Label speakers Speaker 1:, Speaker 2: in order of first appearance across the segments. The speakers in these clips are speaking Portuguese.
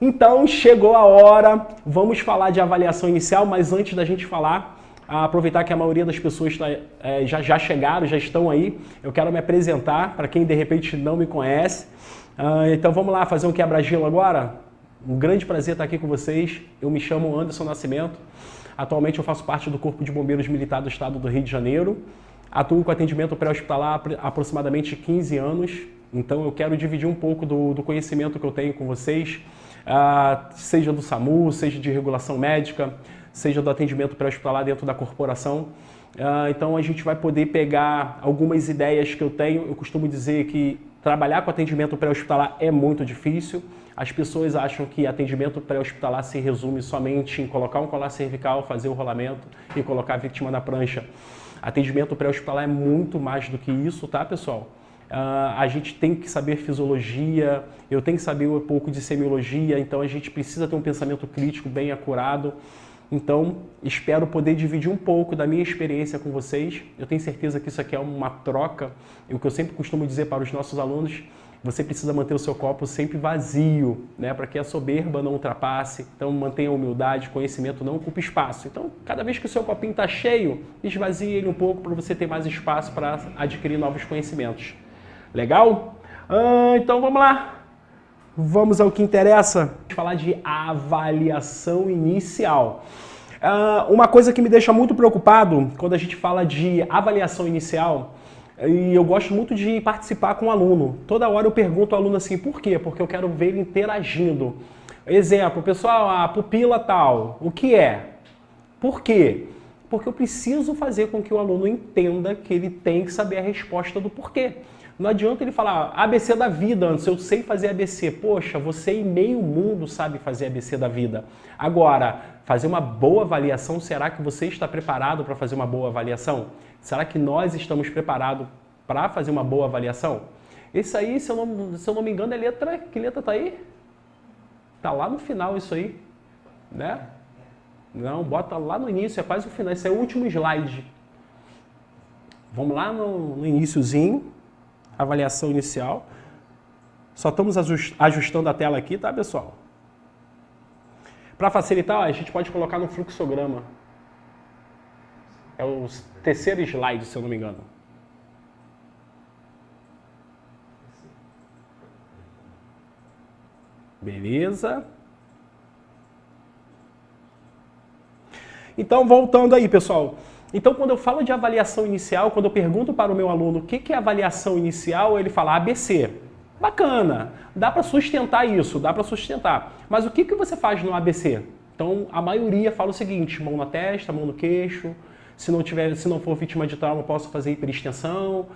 Speaker 1: Então, chegou a hora, vamos falar de avaliação inicial, mas antes da gente falar, aproveitar que a maioria das pessoas já chegaram, já estão aí, eu quero me apresentar para quem de repente não me conhece. Então vamos lá fazer um quebra-gelo agora? Um grande prazer estar aqui com vocês, eu me chamo Anderson Nascimento, atualmente eu faço parte do Corpo de Bombeiros Militar do Estado do Rio de Janeiro, atuo com atendimento pré-hospitalar há aproximadamente 15 anos, então eu quero dividir um pouco do conhecimento que eu tenho com vocês, seja do SAMU, seja de regulação médica, seja do atendimento pré-hospitalar dentro da corporação. Então a gente vai poder pegar algumas ideias que eu tenho. Eu costumo dizer que trabalhar com atendimento pré-hospitalar é muito difícil. As pessoas acham que atendimento pré-hospitalar se resume somente em colocar um colar cervical, fazer o rolamento e colocar a vítima na prancha. Atendimento pré-hospitalar é muito mais do que isso, tá, pessoal? A gente tem que saber fisiologia, eu tenho que saber um pouco de semiologia, então a gente precisa ter um pensamento crítico bem acurado. Então, espero poder dividir um pouco da minha experiência com vocês. Eu tenho certeza que isso aqui é uma troca. E o que eu sempre costumo dizer para os nossos alunos, você precisa manter o seu copo sempre vazio, né? Para que a soberba não ultrapasse. Então, mantenha a humildade, conhecimento não ocupa espaço. Então, cada vez que o seu copinho está cheio, esvazie ele um pouco para você ter mais espaço para adquirir novos conhecimentos. Legal? Então, vamos lá. Vamos ao que interessa. Vamos falar de avaliação inicial. Uma coisa que me deixa muito preocupado quando a gente fala de avaliação inicial, e eu gosto muito de participar com o aluno. Toda hora eu pergunto ao aluno assim, por quê? Porque eu quero ver ele interagindo. Exemplo, pessoal, a pupila tal, o que é? Por quê? Porque eu preciso fazer com que o aluno entenda que ele tem que saber a resposta do porquê. Não adianta ele falar ABC da vida, antes eu sei fazer ABC. Poxa, você e meio mundo sabe fazer ABC da vida. Agora, fazer uma boa avaliação, será que você está preparado para fazer uma boa avaliação? Será que nós estamos preparados para fazer uma boa avaliação? Isso aí, se eu não me engano, é letra... Que letra está aí? Está lá no final isso aí, né? Não, bota lá no início, é quase o final. Esse é o último slide. Vamos lá no iniciozinho. Avaliação inicial. Só estamos ajustando a tela aqui, tá, pessoal? Para facilitar, a gente pode colocar no fluxograma. É o terceiro slide, se eu não me engano. Beleza. Então, voltando aí, pessoal. Então, quando eu falo de avaliação inicial, quando eu pergunto para o meu aluno o que é avaliação inicial, ele fala ABC. Bacana, dá para sustentar isso, dá para sustentar. Mas o que você faz no ABC? Então, a maioria fala o seguinte, mão na testa, mão no queixo, se não for vítima de trauma, posso fazer hiperextensão,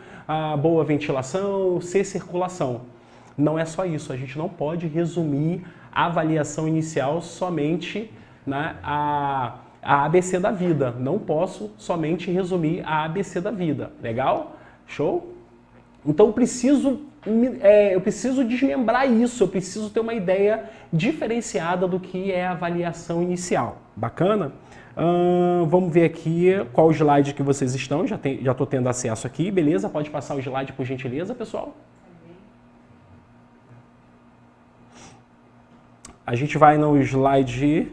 Speaker 1: boa ventilação, circulação. Não é só isso, a gente não pode resumir a avaliação inicial somente a ABC da vida. Não posso somente resumir a ABC da vida. Legal? Show? Então eu preciso desmembrar isso, eu preciso ter uma ideia diferenciada do que é a avaliação inicial. Bacana? Vamos ver aqui qual slide que vocês estão, já estou tendo acesso aqui, beleza? Pode passar o slide por gentileza, pessoal? A gente vai no slide...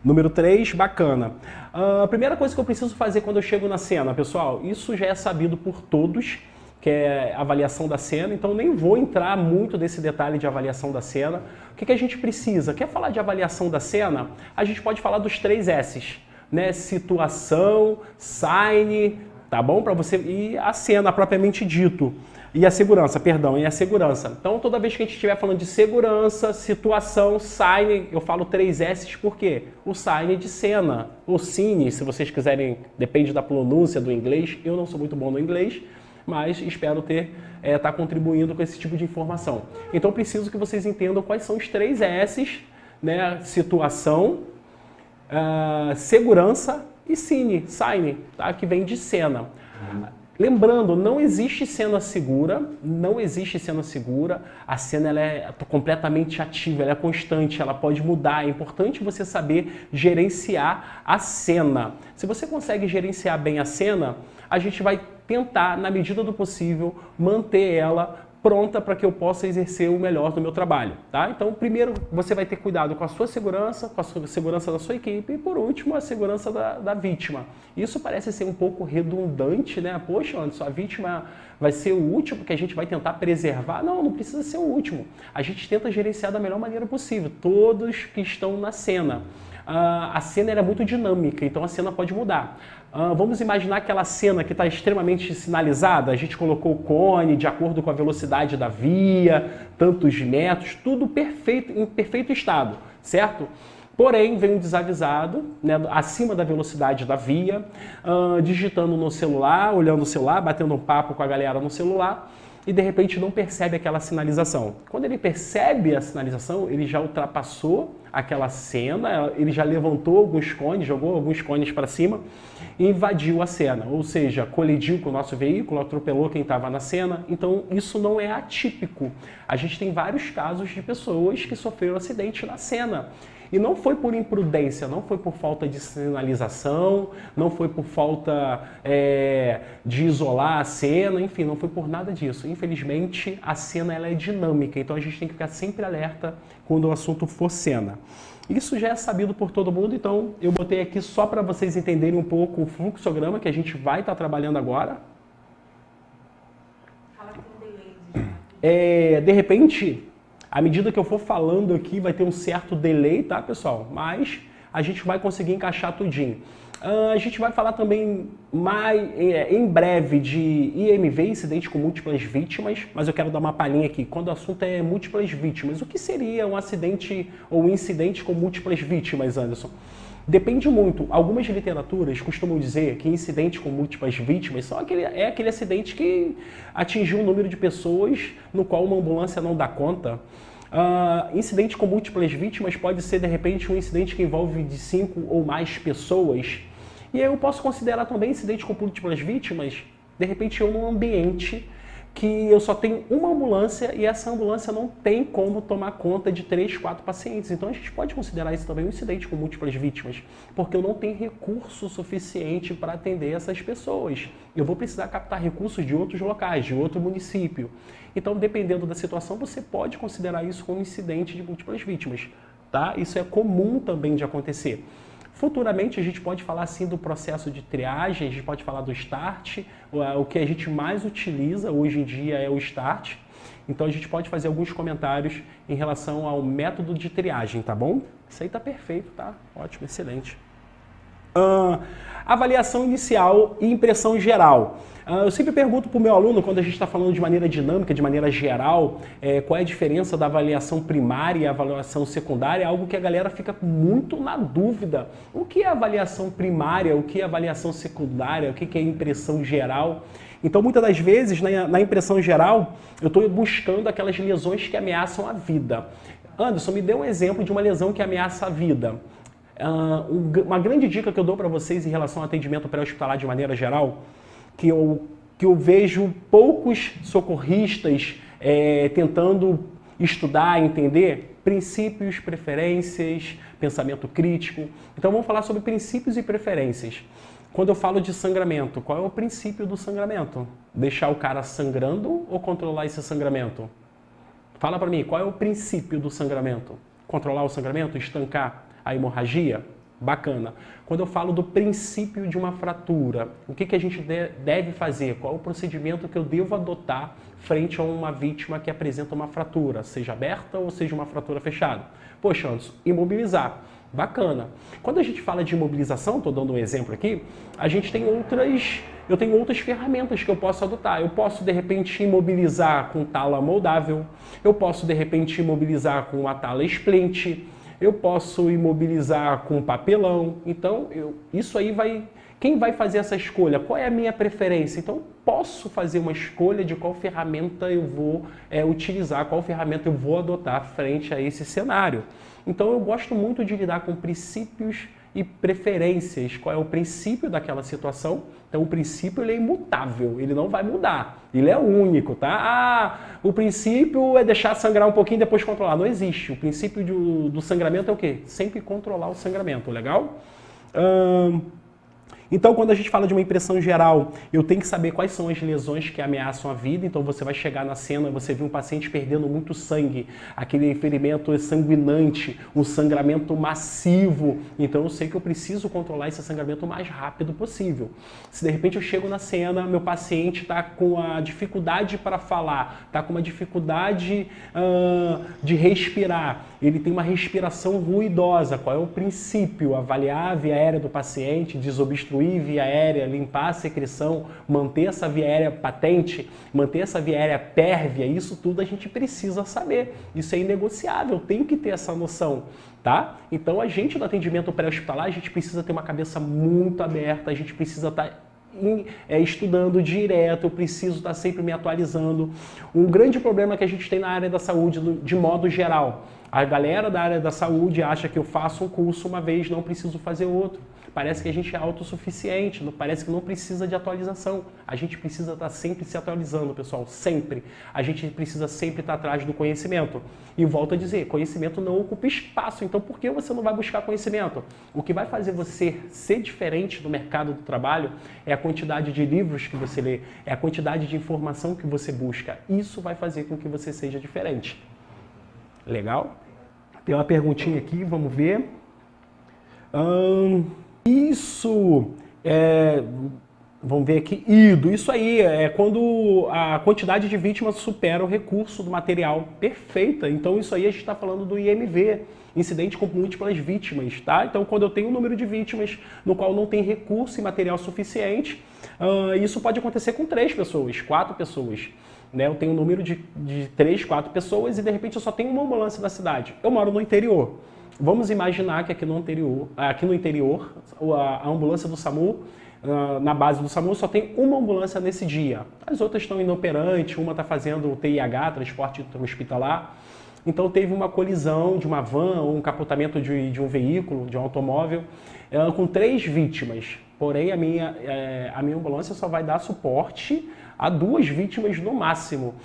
Speaker 1: Número 3, bacana. A primeira coisa que eu preciso fazer quando eu chego na cena, pessoal, isso já é sabido por todos, que é a avaliação da cena, então nem vou entrar muito nesse detalhe de avaliação da cena. O que a gente precisa? Quer falar de avaliação da cena? A gente pode falar dos 3 S's, né? Situação, sign, tá bom? Para você, e a cena propriamente dito. E a segurança, perdão, e a segurança. Então, toda vez que a gente estiver falando de segurança, situação, sign, eu falo 3 S's, por quê? O sign é de cena, o cine, se vocês quiserem, depende da pronúncia do inglês, eu não sou muito bom no inglês, mas espero estar contribuindo com esse tipo de informação. Então, eu preciso que vocês entendam quais são os 3 S's, né? Situação, segurança e cine, sign, tá? Que vem de cena. Lembrando, não existe cena segura, a cena ela é completamente ativa, ela é constante, ela pode mudar, é importante você saber gerenciar a cena. Se você consegue gerenciar bem a cena, a gente vai tentar, na medida do possível, manter ela pronta para que eu possa exercer o melhor do meu trabalho, tá? Então, primeiro, você vai ter cuidado com a sua segurança, com a segurança da sua equipe e, por último, a segurança da vítima. Isso parece ser um pouco redundante, né? Poxa, Anderson, a vítima vai ser o último que a gente vai tentar preservar? Não, não precisa ser o último. A gente tenta gerenciar da melhor maneira possível todos que estão na cena. A cena era muito dinâmica, então a cena pode mudar. Vamos imaginar aquela cena que está extremamente sinalizada, a gente colocou o cone de acordo com a velocidade da via, tantos metros, tudo perfeito, em perfeito estado, certo? Porém, vem um desavisado, né, acima da velocidade da via, digitando no celular, olhando o celular, batendo um papo com a galera no celular, e de repente não percebe aquela sinalização. Quando ele percebe a sinalização, ele já ultrapassou aquela cena, ele já levantou alguns cones, jogou alguns cones para cima e invadiu a cena, ou seja, colidiu com o nosso veículo, atropelou quem estava na cena. Então isso não é atípico. A gente tem vários casos de pessoas que sofreram acidente na cena. E não foi por imprudência, não foi por falta de sinalização, não foi por falta de isolar a cena, enfim, não foi por nada disso. Infelizmente, a cena ela é dinâmica, então a gente tem que ficar sempre alerta quando o assunto for cena. Isso já é sabido por todo mundo, então eu botei aqui só para vocês entenderem um pouco o fluxograma que a gente vai estar trabalhando agora.
Speaker 2: Fala com delay.
Speaker 1: De repente, à medida que eu for falando aqui, vai ter um certo delay, tá, pessoal? Mas a gente vai conseguir encaixar tudinho. A gente vai falar também em breve de IMV, incidente com múltiplas vítimas, mas eu quero dar uma palhinha aqui. Quando o assunto é múltiplas vítimas, o que seria um acidente ou um incidente com múltiplas vítimas, Anderson? Depende muito. Algumas literaturas costumam dizer que incidente com múltiplas vítimas é aquele acidente que atingiu um número de pessoas no qual uma ambulância não dá conta. Incidente com múltiplas vítimas pode ser, de repente, um incidente que envolve de 5 ou mais pessoas. E aí eu posso considerar também incidente com múltiplas vítimas, de repente, eu num ambiente que eu só tenho uma ambulância e essa ambulância não tem como tomar conta de 3, 4 pacientes. Então a gente pode considerar isso também um incidente com múltiplas vítimas, porque eu não tenho recurso suficiente para atender essas pessoas. Eu vou precisar captar recursos de outros locais, de outro município. Então, dependendo da situação, você pode considerar isso como incidente de múltiplas vítimas, tá? Isso é comum também de acontecer. Futuramente a gente pode falar assim do processo de triagem, a gente pode falar do START, o que a gente mais utiliza hoje em dia é o START. Então a gente pode fazer alguns comentários em relação ao método de triagem, tá bom? Isso aí tá perfeito, tá? Ótimo, excelente. Avaliação inicial e impressão geral. Eu sempre pergunto para o meu aluno, quando a gente está falando de maneira dinâmica, de maneira geral, qual é a diferença da avaliação primária e avaliação secundária, algo que a galera fica muito na dúvida. O que é avaliação primária, o que é avaliação secundária, o que é impressão geral? Então, muitas das vezes, na impressão geral, eu estou buscando aquelas lesões que ameaçam a vida. Anderson, me dê um exemplo de uma lesão que ameaça a vida. Uma grande dica que eu dou para vocês em relação ao atendimento pré-hospitalar de maneira geral, que eu vejo poucos socorristas tentando estudar, entender, princípios, preferências, pensamento crítico. Então vamos falar sobre princípios e preferências. Quando eu falo de sangramento, qual é o princípio do sangramento? Deixar o cara sangrando ou controlar esse sangramento? Fala para mim, qual é o princípio do sangramento? Controlar o sangramento? Estancar a hemorragia? Bacana. Quando eu falo do princípio de uma fratura, o que a gente deve fazer? Qual é o procedimento que eu devo adotar frente a uma vítima que apresenta uma fratura, seja aberta ou seja uma fratura fechada? Poxa, Anderson, imobilizar. Bacana. Quando a gente fala de imobilização, estou dando um exemplo aqui, eu tenho outras ferramentas que eu posso adotar. Eu posso, de repente, imobilizar com tala moldável, eu posso, de repente, imobilizar com uma tala splint, eu posso imobilizar com papelão. Então, isso aí vai... Quem vai fazer essa escolha? Qual é a minha preferência? Então, posso fazer uma escolha de qual ferramenta eu vou utilizar, qual ferramenta eu vou adotar frente a esse cenário. Então, eu gosto muito de lidar com princípios e preferências. Qual é o princípio daquela situação? Então, o princípio ele é imutável, ele não vai mudar, ele é único, tá? O princípio é deixar sangrar um pouquinho e depois controlar. Não existe. O princípio do sangramento é o quê? Sempre controlar o sangramento, legal? Então, quando a gente fala de uma impressão geral, eu tenho que saber quais são as lesões que ameaçam a vida. Então, você vai chegar na cena, você viu um paciente perdendo muito sangue, aquele ferimento sanguinante, um sangramento massivo. Então, eu sei que eu preciso controlar esse sangramento o mais rápido possível. Se de repente eu chego na cena, meu paciente está com a dificuldade para falar, está com uma dificuldade de respirar, ele tem uma respiração ruidosa. Qual é o princípio? Avaliar a via aérea do paciente, desobstruir a via aérea, limpar a secreção, manter essa via aérea patente, manter essa via aérea pérvia. Isso tudo a gente precisa saber. Isso é inegociável, eu tenho que ter essa noção. Tá? Então, a gente no atendimento pré-hospitalar, a gente precisa ter uma cabeça muito aberta, a gente precisa estar estudando direto, eu preciso estar sempre me atualizando. Um grande problema que a gente tem na área da saúde, de modo geral, a galera da área da saúde acha que eu faço um curso uma vez, não preciso fazer outro. Parece que a gente é autossuficiente, parece que não precisa de atualização. A gente precisa estar sempre se atualizando, pessoal, sempre. A gente precisa sempre estar atrás do conhecimento. E volto a dizer, conhecimento não ocupa espaço, então por que você não vai buscar conhecimento? O que vai fazer você ser diferente no mercado do trabalho é a quantidade de livros que você lê, é a quantidade de informação que você busca. Isso vai fazer com que você seja diferente. Legal? Tem uma perguntinha aqui, vamos ver. Vamos ver aqui, isso aí é quando a quantidade de vítimas supera o recurso do material. Perfeita, então isso aí a gente está falando do IMV, incidente com múltiplas vítimas, tá? Então quando eu tenho um número de vítimas no qual não tem recurso e material suficiente, isso pode acontecer com 3 pessoas, 4 pessoas. Né? Eu tenho um número de 3, 4 pessoas e de repente eu só tenho uma ambulância na cidade. Eu moro no interior. Vamos imaginar que aqui no interior, a ambulância do SAMU, na base do SAMU, só tem uma ambulância nesse dia. As outras estão inoperantes, uma está fazendo TIH, transporte hospitalar. Então teve uma colisão de uma van ou um capotamento de um veículo, de um automóvel, com 3 vítimas. Porém, a minha ambulância só vai dar suporte a 2 vítimas no máximo.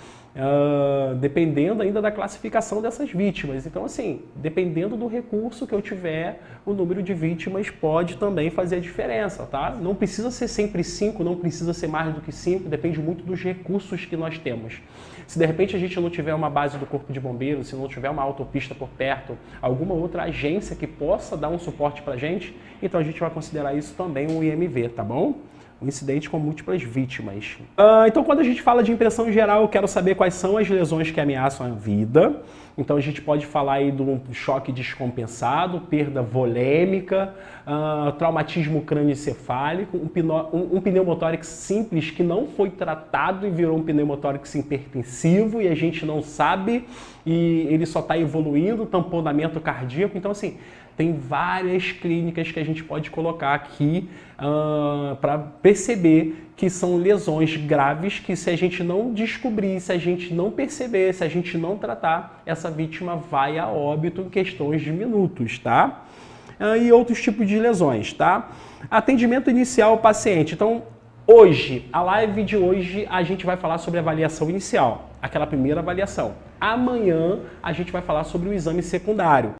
Speaker 1: Dependendo ainda da classificação dessas vítimas. Então, assim, dependendo do recurso que eu tiver, o número de vítimas pode também fazer a diferença, tá? Não precisa ser sempre 5, não precisa ser mais do que 5, depende muito dos recursos que nós temos. Se de repente a gente não tiver uma base do Corpo de Bombeiros, se não tiver uma autopista por perto, alguma outra agência que possa dar um suporte pra gente, então a gente vai considerar isso também um IMV, tá bom? Um incidente com múltiplas vítimas. Então, quando a gente fala de impressão geral, eu quero saber quais são as lesões que ameaçam a vida. Então, a gente pode falar aí de um choque descompensado, perda volêmica, traumatismo crânioencefálico, um pneumotórax simples que não foi tratado e virou um pneumotórax hipertensivo e a gente não sabe e ele só está evoluindo, tamponamento cardíaco. Então, assim, tem várias clínicas que a gente pode colocar aqui para perceber que são lesões graves que se a gente não descobrir, se a gente não perceber, se a gente não tratar, essa vítima vai a óbito em questões de minutos, tá? E outros tipos de lesões, tá? Atendimento inicial ao paciente. Então, hoje, a live de hoje, a gente vai falar sobre a avaliação inicial, aquela primeira avaliação. Amanhã, a gente vai falar sobre o exame secundário.